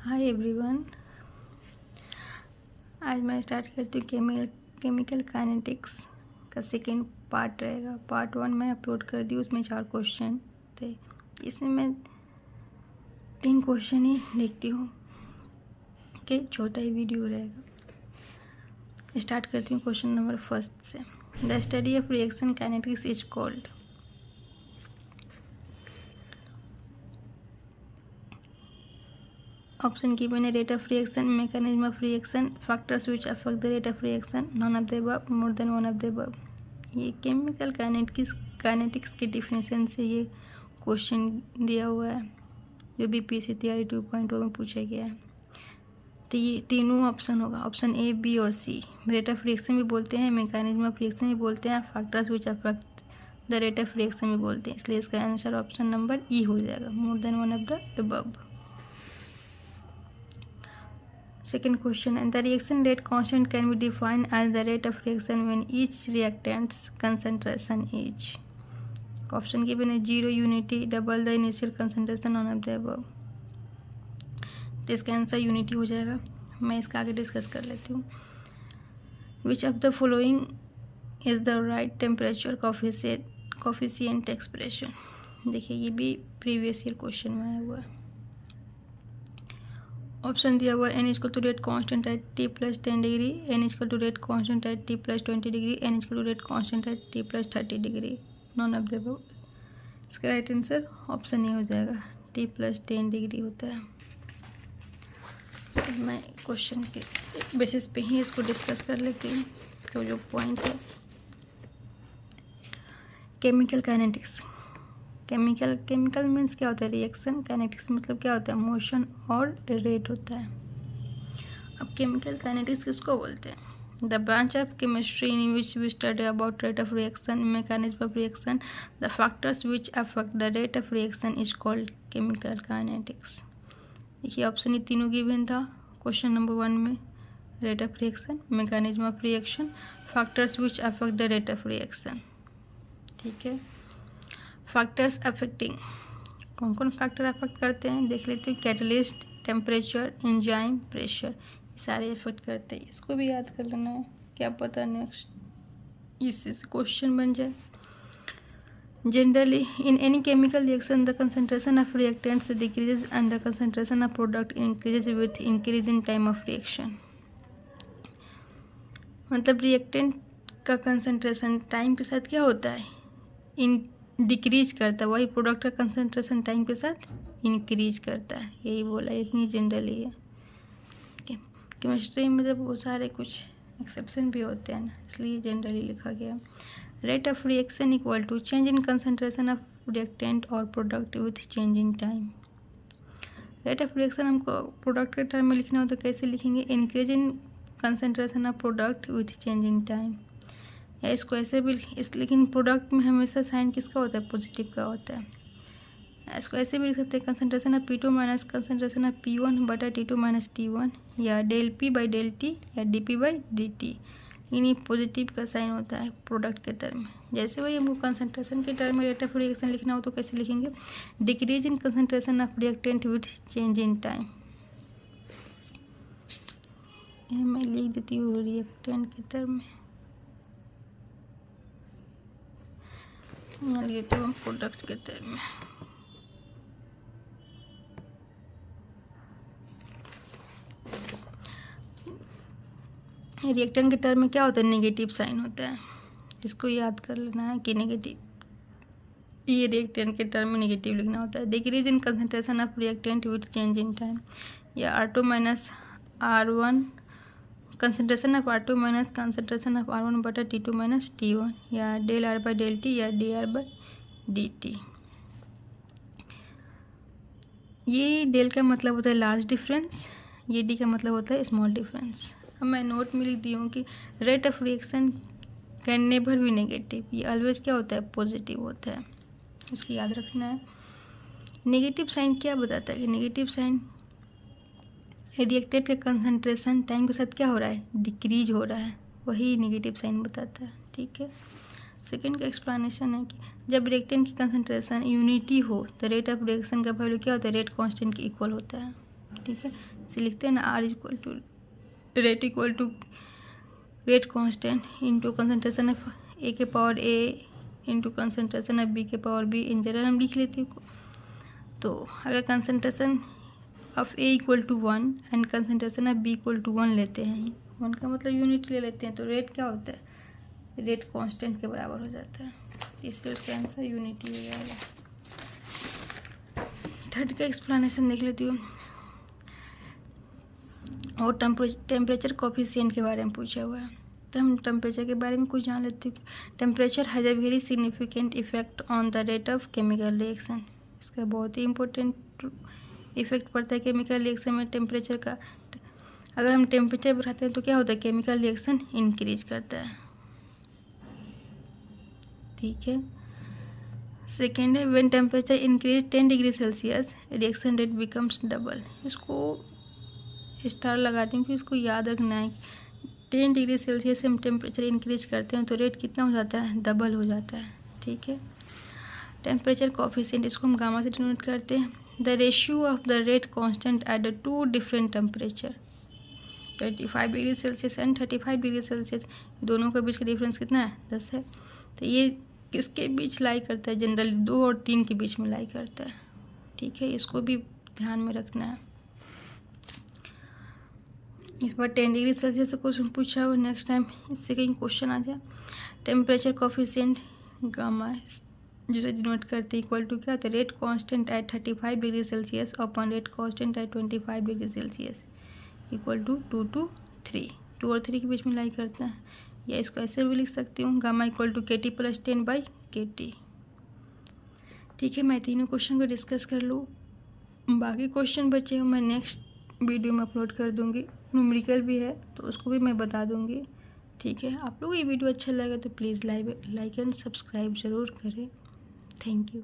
Hi everyone, आज मैं start करती हूँ केमिकल काइनेटिक्स का सेकेंड पार्ट रहेगा। पार्ट 1 मैं अपलोड कर दी, उसमें 4 क्वेश्चन थे। इसमें मैं 3 क्वेश्चन ही देखती हूँ कि छोटा ही वीडियो रहेगा। स्टार्ट करती हूँ क्वेश्चन नंबर फर्स्ट से। The study of reaction kinetics is called. Option given: rate of reaction, mechanism of reaction, factors which affect the rate of reaction, none of the above, more than one of the above। ये chemical kinetics के definition से ये question दिया हुआ है, जो BPSC तैयारी 2.0 में पूछा गया है। तो ये तीनों ऑप्शन होगा, ऑप्शन ए, बी और सी। रेट ऑफ रिएक्शन भी बोलते हैं, मैकेनिज्म ऑफ रिएक्शन भी बोलते हैं, factors which affect the rate of reaction भी बोलते हैं। इसलिए इसका आंसर ऑप्शन नंबर ई हो जाएगा, more than one of the above. Second question, and the reaction rate constant can be defined as the rate of reaction when each reactant's concentration is. Option given is 0, unity, double the initial concentration, none of the above। तो इसका answer unity हो जाएगा। मैं इसका आगे discuss कर लेती हूँ। Which of the following is the right temperature coefficient expression? देखिए ये भी प्रीवियस ईयर क्वेश्चन में आया हुआ है। ऑप्शन दिया हुआ N equal to rate constant at T plus 10 degree, N equal to rate constant at T plus 20 degree, N equal to rate constant at T plus 30 degree, none of the above. इसका right answer option A हो जाएगा, T plus 10 degree होता है। तो मैं question के basis पे ही इसको डिस्कस कर लेती हूँ। तो जो पॉइंट है केमिकल काइनेटिक्स। केमिकल मीन्स क्या होता है रिएक्शन, काइनेटिक्स मतलब क्या होता है मोशन और रेट होता है। अब केमिकल काइनेटिक्स किसको बोलते हैं? The branch of chemistry in which we study about rate of reaction, mechanism of reaction, the factors which affect the rate of reaction is called chemical kinetics. देखिए option ये तीनों given था question number 1 में, rate of reaction, mechanism of reaction, factors which affect the rate of reaction. ठीक है, factors affecting, कौन कौन factor affect करते हैं देख लेते हैं। कैटलिस्ट, टेम्परेचर, एंजाइम, प्रेशर, ये सारे अफेक्ट करते हैं। इसको भी याद कर लेना है, क्या पता नेक्स्ट इससे क्वेश्चन बन जाए। Generally in any chemical reaction the concentration of reactants decreases and the concentration of product increases with increase in time of reaction. मतलब रिएक्टेंट का कंसंट्रेशन टाइम के साथ क्या होता है, डिक्रीज करता है, वही प्रोडक्ट का कंसंट्रेशन टाइम के साथ इंक्रीज करता है। यही बोला, इतनी जनरली है। केमिस्ट्री में जब बहुत सारे कुछ एक्सेप्शन भी होते हैं ना, इसलिए जनरली लिखा गया। Rate of reaction equal to change in concentration of reactant or product with change in time. Rate of reaction हमको प्रोडक्ट के टर्म में लिखना हो तो कैसे लिखेंगे, increase in concentration of product with change in time. या इसको ऐसे भी लेकिन प्रोडक्ट में हमेशा साइन किसका होता है, पॉजिटिव का होता है। इसको ऐसे भी लिख सकते हैं, concentration of P2 minus concentration of P1 बटा T2 माइनस T1, या del P by del T या DP बाई DT। लेकिन ये पॉजिटिव का साइन होता है प्रोडक्ट के टर्म में। जैसे वही हमको कंसंट्रेशन के टर्म में रेट ऑफ रिएक्शन लिखना हो तो कैसे लिखेंगे, decrease in concentration of reactant with change in time. मैं लिख देती हूँ रिएक्टेंट के टर्म में, मान लेते हैं प्रोडक्ट के टर्म में। रिएक्टेंट के टर्म में क्या होता है, नेगेटिव साइन होता है। इसको याद कर लेना है कि नेगेटिव, ये रिएक्टेंट के टर्म में नेगेटिव लिखना होता है। Decrease in concentration of reactant with change in time, या R2 minus R1, concentration of R2 minus concentration of R1 बटा T2 माइनस T1, या del R by del T या DR बाई DT। ये del का मतलब होता है large difference, ये डी का मतलब होता है स्मॉल डिफरेंस। अब मैं नोट में लिख दी हूँ कि rate of reaction can never be negative, ये ऑलवेज क्या होता है, पॉजिटिव होता है। उसको याद रखना है। नेगेटिव साइन क्या बताता है कि नेगेटिव साइन रिएक्टेंट का कंसंट्रेशन टाइम के साथ क्या हो रहा है, डिक्रीज हो रहा है, वही नेगेटिव साइन बताता है। ठीक है, सेकेंड का एक्सप्लेनेशन है कि जब रिएक्टेंट की कंसंट्रेशन यूनिटी हो तो रेट ऑफ रिएक्शन का वैल्यू क्या होता है, रेट कांस्टेंट के इक्वल होता है। ठीक है, इसे लिखते हैं ना R equal to rate constant into concentration of A के power A into concentration of B के पावर बी। इन जनरल हम लिख लेते हैं। तो अगर concentration of A equal to 1 and concentration of B equal to 1 लेते हैं, 1 का मतलब यूनिट ले लेते हैं, तो रेट क्या होता है, रेट कांस्टेंट के बराबर हो जाता है, इसलिए उसका आंसर यूनिट ही हो जाएगा। थर्ड का एक्सप्लेनेशन देख लेती हूँ। और टेम्परेचर कोफिशिएंट के बारे में पूछा हुआ है, तो हम टेम्परेचर के बारे में कुछ जान लेते हैं। Temperature has a very significant effect on the rate of chemical reaction. इसका बहुत ही इम्पोर्टेंट इफेक्ट पड़ता है केमिकल रिएक्शन में टेम्परेचर का। अगर हम टेम्परेचर बढ़ाते हैं तो क्या होता है, केमिकल रिएक्शन इंक्रीज करता है। ठीक है, सेकेंड है when temperature increase 10 degree Celsius reaction rate becomes double. इसको स्टार लगाती हूँ कि इसको याद रखना है। 10 डिग्री सेल्सियस से हम टेम्परेचर इंक्रीज करते हैं तो रेट कितना हो जाता है, डबल हो जाता है। ठीक है, टेम्परेचर कोफिशिएंट इसको हम गामा से डिनोट करते हैं। The ratio of the rate constant at the two different temperature 25 degree Celsius and 35 degree Celsius, दोनों के बीच का डिफरेंस कितना है, 10 है। तो ये किसके बीच लाई करता है, जनरली 2 और 3 के बीच में लाई करता है। ठीक है, इसको भी ध्यान में रखना है। इस बार 10 डिग्री सेल्सियस से क्वेश्चन पूछा हुआ, नेक्स्ट टाइम इससे कहीं क्वेश्चन आ जाए। टेम्परेचर कोफिशिएंट गामा जिसे डिनोट करते हैं इक्वल टू क्या होता है, rate constant at 35 degree Celsius upon rate constant at 25 degree Celsius equal to 2 to 3, 2 और 3 के बीच में लाई करता है। या इसको ऐसे भी लिख सकती हूँ, gamma equal to KT + 10/KT। ठीक है, मैं तीनों क्वेश्चन को डिस्कस कर लूँ, बाकी क्वेश्चन बचे मैं नेक्स्ट वीडियो में अपलोड कर दूँगी। न्यूमेरिकल भी है तो उसको भी मैं बता दूँगी। ठीक है, आप लोगों को ये वीडियो अच्छा लगा तो प्लीज़ लाइक एंड सब्सक्राइब ज़रूर करें। Thank you.